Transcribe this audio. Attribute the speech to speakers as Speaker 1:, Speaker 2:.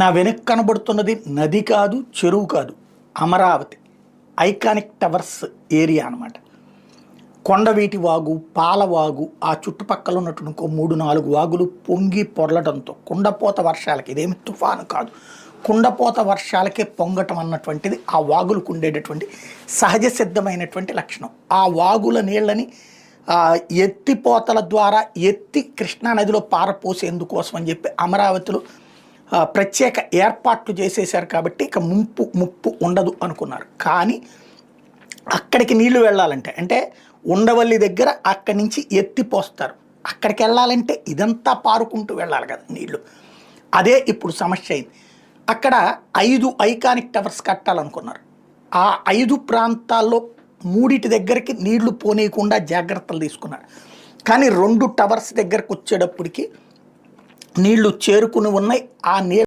Speaker 1: నా వెనక్కి కనబడుతున్నది నది కాదు, చెరువు కాదు, అమరావతి ఐకానిక్ టవర్స్ ఏరియా అనమాట. కొండవీటి వాగు, పాలవాగు, ఆ చుట్టుపక్కల ఉన్నటువంటి ఇంకో 3-4 వాగులు పొంగి పొర్లడంతో కుండపోత వర్షాలకి, ఇదేమి తుఫాను కాదు, కుండపోత వర్షాలకే పొంగటం అన్నటువంటిది ఆ వాగులకు ఉండేటటువంటి సహజ సిద్ధమైనటువంటి లక్షణం. ఆ వాగుల నీళ్ళని ఎత్తిపోతల ద్వారా ఎత్తి కృష్ణానదిలో పారపోసేందుకోసం అని చెప్పి అమరావతిలో ప్రత్యేక ఏర్పాట్లు చేసేశారు. కాబట్టి ఇక ముప్పు ఉండదు అనుకున్నారు. కానీ అక్కడికి నీళ్లు వెళ్ళాలంటే, అంటే ఉండవల్లి దగ్గర అక్కడి నుంచి ఎత్తిపోస్తారు. అక్కడికి వెళ్ళాలంటే ఇదంతా పారుకుంటూ వెళ్ళాలి కదా నీళ్లు. అదే ఇప్పుడు సమస్య అయింది. అక్కడ 5 ఐకానిక్ టవర్స్ కట్టాలనుకున్నారు. ఆ 5 ప్రాంతాల్లో 3 దగ్గరికి నీళ్లు పోనీయకుండా జాగ్రత్తలు తీసుకున్నారు. కానీ 2 టవర్స్ దగ్గరకు వచ్చేటప్పటికి నీళ్లు చేరుకుని ఉన్నాయి. ఆ నీళ్ళు